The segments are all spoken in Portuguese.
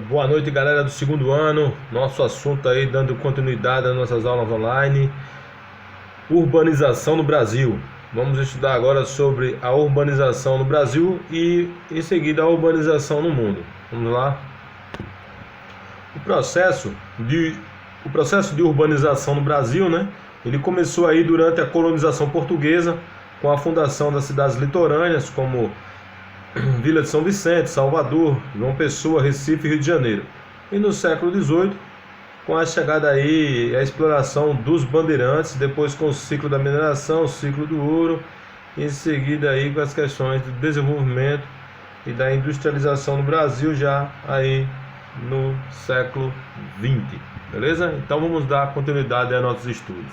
Boa noite, galera do segundo ano. Nosso assunto aí, dando continuidade às nossas aulas online: urbanização no Brasil. Vamos estudar agora sobre a urbanização no Brasil e em seguida a urbanização no mundo. Vamos lá? O processo de urbanização no Brasil, né? Ele começou aí durante a colonização portuguesa, com a fundação das cidades litorâneas como Vila de São Vicente, Salvador, João Pessoa, Recife e Rio de Janeiro. E no século XVIII, com a chegada aí, a exploração dos bandeirantes, depois com o ciclo da mineração, o ciclo do ouro, e em seguida aí com as questões do desenvolvimento e da industrialização no Brasil já aí no século XX. Beleza? Então vamos dar continuidade a nossos estudos.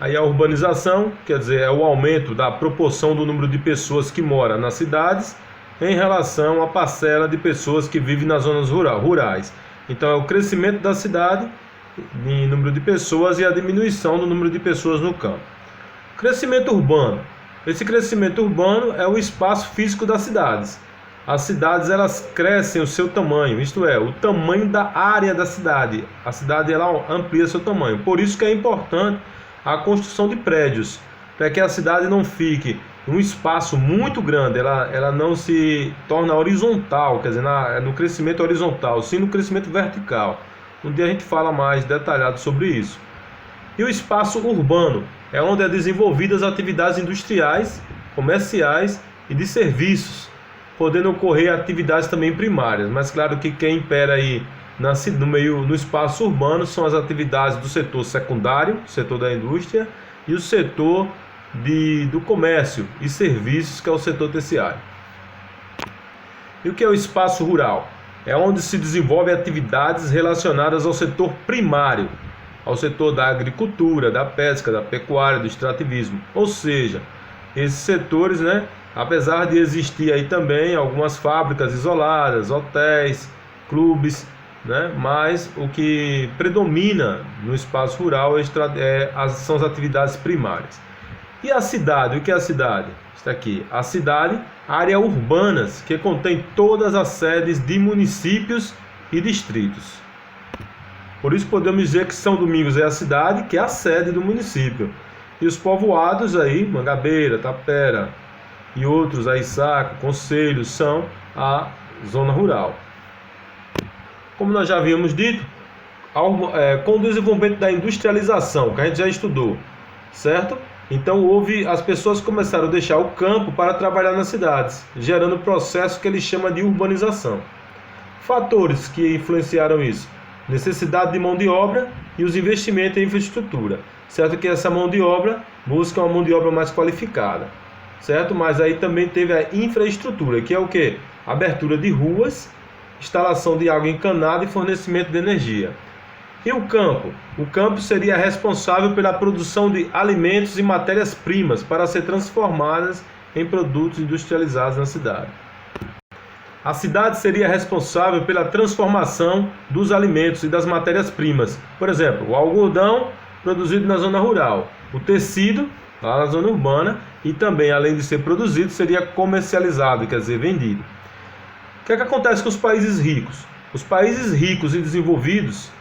Aí a urbanização, quer dizer, é o aumento da proporção do número de pessoas que moram nas cidades em relação à parcela de pessoas que vivem nas zonas rurais. Então é o crescimento da cidade em número de pessoas e a diminuição do número de pessoas no campo. Crescimento urbano. Esse crescimento urbano é o espaço físico das cidades. As cidades elas crescem o seu tamanho, isto é, o tamanho da área da cidade. A cidade ela amplia seu tamanho. Por isso que é importante a construção de prédios, para que a cidade não fique um espaço muito grande, ela não se torna horizontal, quer dizer, no crescimento horizontal, sim no crescimento vertical. Um dia a gente fala mais detalhado sobre isso. E o espaço urbano é onde é desenvolvidas atividades industriais, comerciais e de serviços, podendo ocorrer atividades também primárias, mas claro que quem impera aí no espaço urbano são as atividades do setor secundário, setor da indústria, e o setor do comércio e serviços, que é o setor terciário. E o que é o espaço rural? É onde se desenvolvem atividades relacionadas ao setor primário, ao setor da agricultura, da pesca, da pecuária, do extrativismo. Ou seja, esses setores, né, apesar de existir aí também algumas fábricas isoladas, hotéis, clubes, né? Mas o que predomina no espaço rural são as atividades primárias. E a cidade? O que é a cidade? Está aqui. A cidade, áreas urbanas que contém todas as sedes de municípios e distritos. Por isso podemos dizer que São Domingos é a cidade, que é a sede do município. E os povoados aí, Mangabeira, Tapera e outros aí, Saco, Conselho, são a zona rural. Como nós já havíamos dito, com o desenvolvimento da industrialização, que a gente já estudou, certo? Então as pessoas começaram a deixar o campo para trabalhar nas cidades, gerando o processo que ele chama de urbanização. Fatores que influenciaram isso: necessidade de mão de obra e os investimentos em infraestrutura, certo? Que essa mão de obra busca uma mão de obra mais qualificada, certo? Mas aí também teve a infraestrutura, que é o quê? Abertura de ruas, instalação de água encanada e fornecimento de energia. E o campo? O campo seria responsável pela produção de alimentos e matérias-primas para ser transformadas em produtos industrializados na cidade. A cidade seria responsável pela transformação dos alimentos e das matérias-primas. Por exemplo, o algodão produzido na zona rural, o tecido lá na zona urbana e também, além de ser produzido, seria comercializado, quer dizer, vendido. O que acontece com os países ricos? Os países ricos e desenvolvidos,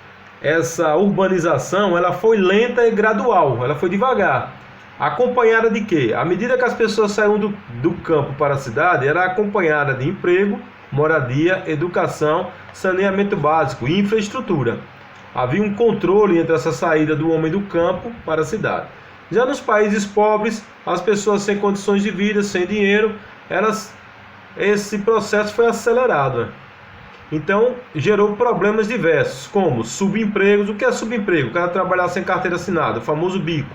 essa urbanização ela foi lenta e gradual, ela foi devagar. Acompanhada de quê? À medida que as pessoas saíam do campo para a cidade, era acompanhada de emprego, moradia, educação, saneamento básico e infraestrutura. Havia um controle entre essa saída do homem do campo para a cidade. Já nos países pobres, as pessoas sem condições de vida, sem dinheiro, esse processo foi acelerado. Então, gerou problemas diversos, como subempregos. O que é subemprego? O cara trabalhar sem carteira assinada, o famoso bico.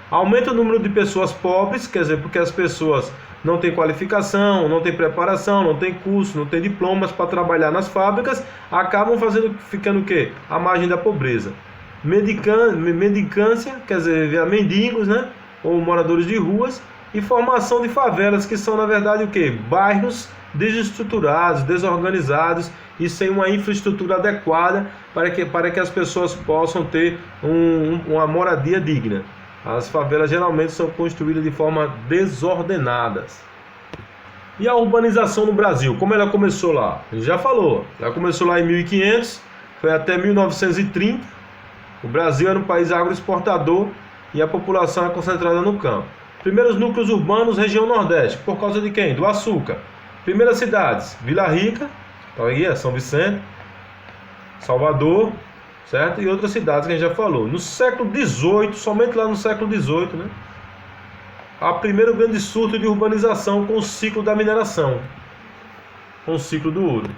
Aumenta o número de pessoas pobres, quer dizer, porque as pessoas não têm qualificação, não têm preparação, não têm curso, não têm diplomas para trabalhar nas fábricas, acabam ficando o quê? À margem da pobreza. Mendicância, quer dizer, mendigos, né? Ou moradores de ruas. E formação de favelas, que são na verdade o quê? Bairros desestruturados, desorganizados e sem uma infraestrutura adequada para que as pessoas possam ter uma moradia digna. As favelas geralmente são construídas de forma desordenadas. E a urbanização no Brasil, como ela começou lá? A gente já falou, ela começou lá em 1500, foi até 1930. O Brasil era um país agroexportador e a população é concentrada no campo. Primeiros núcleos urbanos, região Nordeste, por causa de quem? Do açúcar. Primeiras cidades, Vila Rica, aí é São Vicente, Salvador, certo? E outras cidades que a gente já falou. No século XVIII, somente lá no século XVIII, né? A primeiro grande surto de urbanização com o ciclo da mineração, com o ciclo do ouro.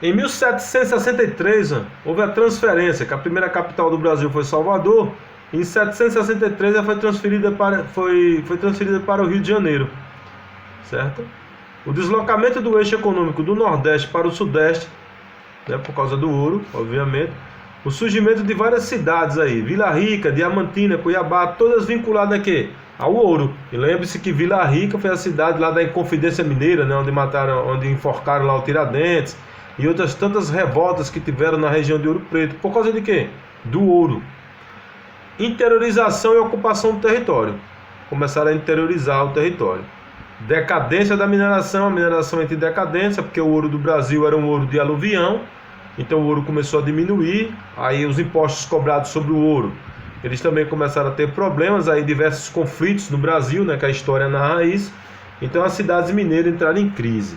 Em 1763, houve a transferência, que a primeira capital do Brasil foi Salvador. Em 763 ela foi transferida para o Rio de Janeiro, certo? O deslocamento do eixo econômico do Nordeste para o Sudeste, né, por causa do ouro, obviamente. O surgimento de várias cidades aí, Vila Rica, Diamantina, Cuiabá, todas vinculadas a quê? Ao ouro. E lembre-se que Vila Rica foi a cidade lá da Inconfidência Mineira, né, onde enforcaram lá o Tiradentes, e outras tantas revoltas que tiveram na região de Ouro Preto. Por causa de quê? Do ouro. Interiorização e ocupação do território. Começaram a interiorizar o território. Decadência da mineração, a mineração entra em decadência, porque o ouro do Brasil era um ouro de aluvião, então o ouro começou a diminuir, aí os impostos cobrados sobre o ouro, eles também começaram a ter problemas, aí diversos conflitos no Brasil, né, que a história é na raiz, então as cidades mineiras entraram em crise.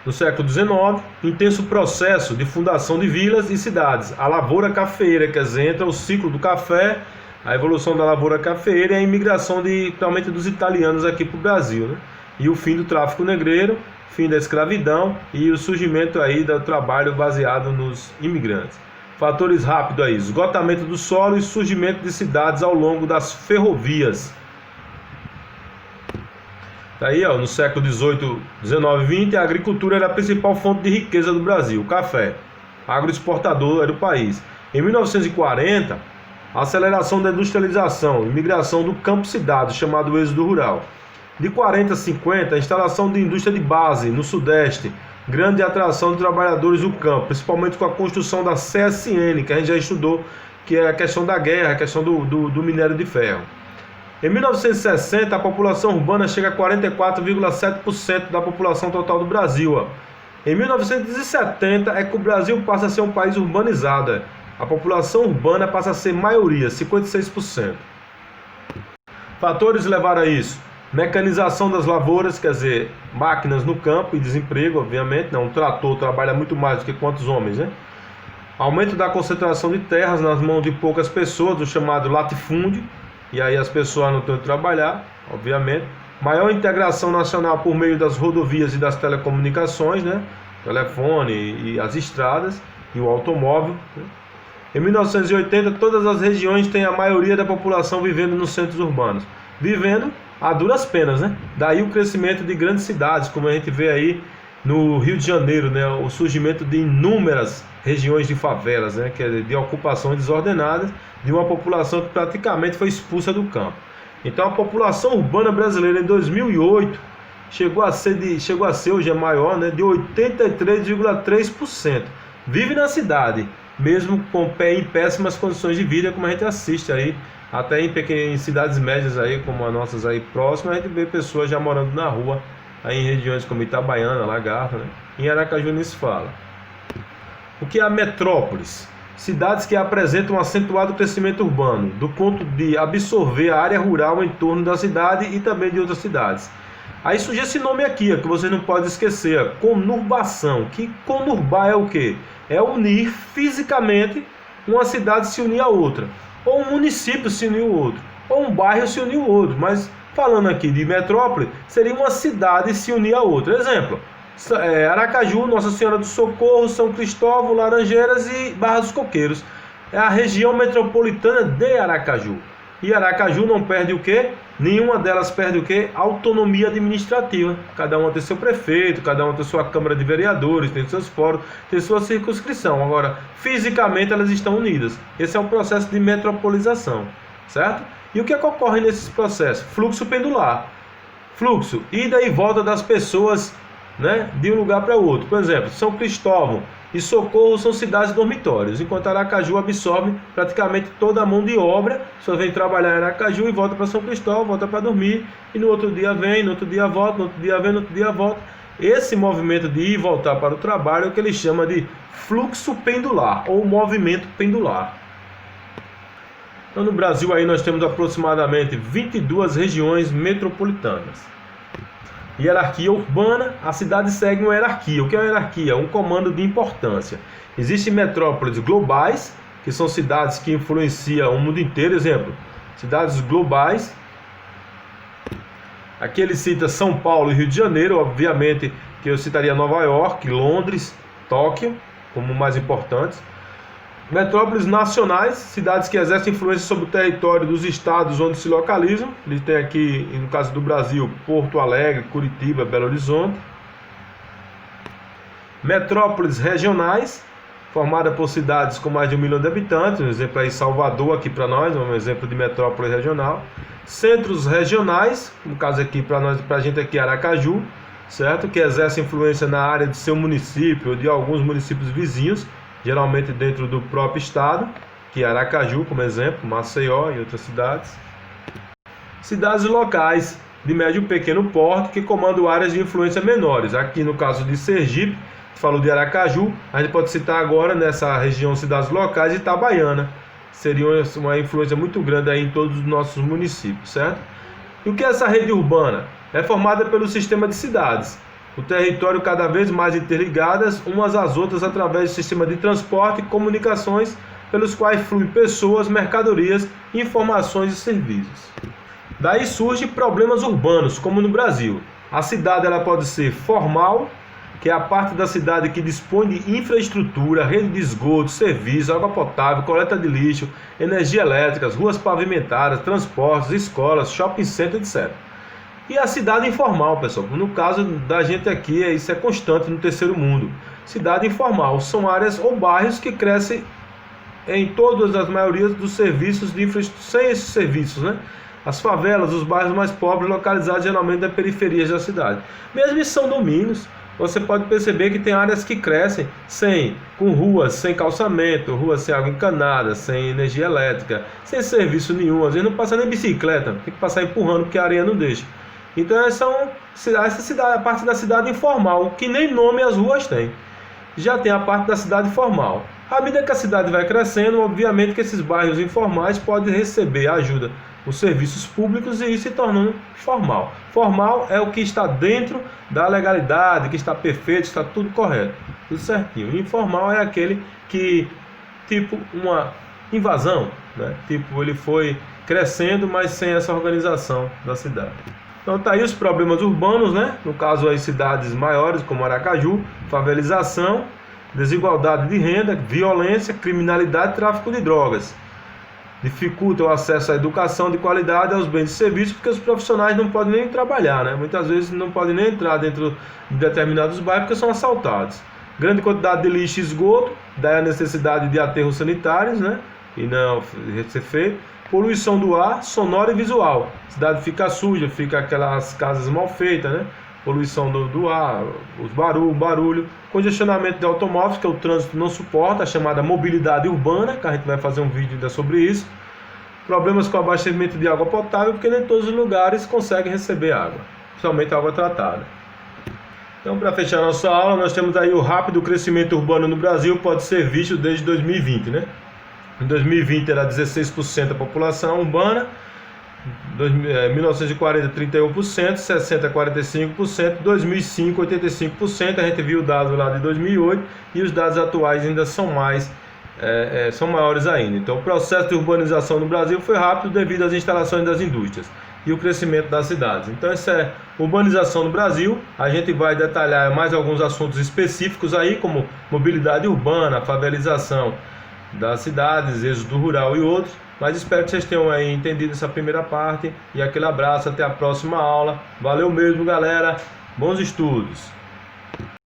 No século XIX, intenso processo de fundação de vilas e cidades. A lavoura cafeeira, quer dizer, entra o ciclo do café, a evolução da lavoura cafeeira e a imigração principalmente dos italianos aqui para o Brasil, né? E o fim do tráfico negreiro, fim da escravidão e o surgimento aí do trabalho baseado nos imigrantes. Fatores rápidos aí, esgotamento do solo e surgimento de cidades ao longo das ferrovias. Tá aí, ó, no século XVIII, XIX e XX, a agricultura era a principal fonte de riqueza do Brasil, o café. Agroexportador era o país. Em 1940, a aceleração da industrialização, imigração do campo-cidade, chamado êxodo rural. De 40 a 50, a instalação de indústria de base no Sudeste, grande atração de trabalhadores do campo, principalmente com a construção da CSN, que a gente já estudou, que é a questão da guerra, a questão do minério de ferro. Em 1960, a população urbana chega a 44,7% da população total do Brasil. Ó. Em 1970 é que o Brasil passa a ser um país urbanizado. A população urbana passa a ser maioria, 56%. Fatores levaram a isso: mecanização das lavouras, quer dizer, máquinas no campo e desemprego, obviamente. Né? Um trator trabalha muito mais do que quantos homens, né? Aumento da concentração de terras nas mãos de poucas pessoas, do chamado latifúndio. E aí as pessoas não têm que trabalhar, obviamente. Maior integração nacional por meio das rodovias e das telecomunicações, né? Telefone e as estradas e o automóvel. Né? Em 1980, todas as regiões têm a maioria da população vivendo nos centros urbanos. Vivendo a duras penas, né? Daí o crescimento de grandes cidades, como a gente vê aí no Rio de Janeiro, né? O surgimento de inúmeras regiões de favelas, né? Que é de ocupações desordenadas, de uma população que praticamente foi expulsa do campo. Então a população urbana brasileira em 2008 chegou a ser hoje é maior, né? De 83,3%. Vive na cidade, mesmo em péssimas condições de vida, como a gente assiste aí, até em cidades médias aí, como as nossas aí próximas, a gente vê pessoas já morando na rua, aí em regiões como Itabaiana, Lagarto, né? Em Aracaju nem se fala. O que é a metrópolis? Cidades que apresentam um acentuado crescimento urbano, do ponto de absorver a área rural em torno da cidade e também de outras cidades. Aí surge esse nome aqui, ó, que você não pode esquecer, ó, conurbação. Que conurbar é o quê? É unir fisicamente uma cidade se unir a outra, ou um município se unir ao outro, ou um bairro se unir ao outro. Mas falando aqui de metrópole, seria uma cidade se unir a outra. Exemplo, Aracaju, Nossa Senhora do Socorro, São Cristóvão, Laranjeiras e Barra dos Coqueiros. É a região metropolitana de Aracaju. E Aracaju não perde o quê? Nenhuma delas perde o quê? Autonomia administrativa. Cada uma tem seu prefeito, cada uma tem sua Câmara de Vereadores, tem seus fóruns, tem sua circunscrição. Agora, fisicamente elas estão unidas. Esse é um processo de metropolização, certo? E o que ocorre nesses processos? Fluxo pendular. Fluxo, ida e volta das pessoas, né, de um lugar para outro. Por exemplo, São Cristóvão e Socorro são cidades dormitórios, enquanto Aracaju absorve praticamente toda a mão de obra, só vem trabalhar em Aracaju e volta para São Cristóvão, volta para dormir, e no outro dia vem, no outro dia volta, no outro dia vem, no outro dia volta. Esse movimento de ir e voltar para o trabalho é o que ele chama de fluxo pendular ou movimento pendular. Então no Brasil aí nós temos aproximadamente 22 regiões metropolitanas. Hierarquia urbana, a cidade segue uma hierarquia. O que é uma hierarquia? Um comando de importância. Existem metrópoles globais, que são cidades que influenciam o mundo inteiro. Exemplo, cidades globais. Aqui ele cita São Paulo e Rio de Janeiro, obviamente que eu citaria Nova York, Londres, Tóquio, como mais importantes. Metrópoles nacionais, cidades que exercem influência sobre o território dos estados onde se localizam. Ele tem aqui, no caso do Brasil, Porto Alegre, Curitiba, Belo Horizonte. Metrópoles regionais, formada por cidades com mais de 1 milhão de habitantes, um exemplo aí Salvador aqui para nós, um exemplo de metrópole regional. Centros regionais, no caso aqui para nós, para a gente aqui Aracaju, certo? Que exerce influência na área de seu município ou de alguns municípios vizinhos, geralmente dentro do próprio estado, que é Aracaju, como exemplo, Maceió e outras cidades. Cidades locais de médio e pequeno porte que comandam áreas de influência menores. Aqui no caso de Sergipe, falou de Aracaju, a gente pode citar agora nessa região cidades locais de Itabaiana. Seria uma influência muito grande aí em todos os nossos municípios, certo? E o que é essa rede urbana? É formada pelo sistema de cidades, o território cada vez mais interligadas umas às outras através do sistema de transporte e comunicações pelos quais fluem pessoas, mercadorias, informações e serviços. Daí surgem problemas urbanos, como no Brasil. A cidade ela pode ser formal, que é a parte da cidade que dispõe de infraestrutura, rede de esgoto, serviço, água potável, coleta de lixo, energia elétrica, ruas pavimentadas, transportes, escolas, shopping center, etc. E a cidade informal, pessoal, no caso da gente aqui, isso é constante no terceiro mundo. Cidade informal são áreas ou bairros que crescem em todas as maiorias dos serviços de infraestrutura, sem esses serviços, né? As favelas, os bairros mais pobres, localizados geralmente nas periferias da cidade. Mesmo em São Domingos, você pode perceber que tem áreas que crescem com ruas sem calçamento, ruas sem água encanada, sem energia elétrica, sem serviço nenhum. Às vezes não passa nem bicicleta, tem que passar empurrando porque a areia não deixa. Então essa cidade, a parte da cidade informal, que nem nome as ruas têm. Já tem a parte da cidade formal. À medida que a cidade vai crescendo, obviamente que esses bairros informais podem receber ajuda, os serviços públicos e ir se tornando formal. Formal é o que está dentro da legalidade, que está perfeito, está tudo correto, tudo certinho. Informal é aquele que, tipo uma invasão, né? Tipo, ele foi crescendo, mas sem essa organização da cidade. Então tá aí os problemas urbanos, né? No caso aí cidades maiores como Aracaju, favelização, desigualdade de renda, violência, criminalidade e tráfico de drogas. Dificulta o acesso à educação de qualidade, aos bens e serviços, porque os profissionais não podem nem trabalhar, né? Muitas vezes não podem nem entrar dentro de determinados bairros porque são assaltados. Grande quantidade de lixo e esgoto, daí a necessidade de aterros sanitários, né? E não ser feito. Poluição do ar, sonora e visual. A cidade fica suja, fica aquelas casas mal feitas, né? Poluição do ar, os barulho, congestionamento de automóveis, que o trânsito não suporta, a chamada mobilidade urbana, que a gente vai fazer um vídeo ainda sobre isso. Problemas com abastecimento de água potável, porque nem todos os lugares conseguem receber água, principalmente água tratada. Então, para fechar nossa aula, nós temos aí o rápido crescimento urbano no Brasil, pode ser visto desde 2020, né? Em 2020 era 16% da população urbana, 1940 31%, 60 45%, 2005 85%, a gente viu o dado lá de 2008 e os dados atuais ainda são são maiores ainda. Então o processo de urbanização no Brasil foi rápido devido às instalações das indústrias e o crescimento das cidades. Então essa é urbanização no Brasil. A gente vai detalhar mais alguns assuntos específicos aí, como mobilidade urbana, favelização das cidades, êxodo rural e outros. Mas espero que vocês tenham aí entendido essa primeira parte. E aquele abraço, até a próxima aula. Valeu mesmo, galera. Bons estudos.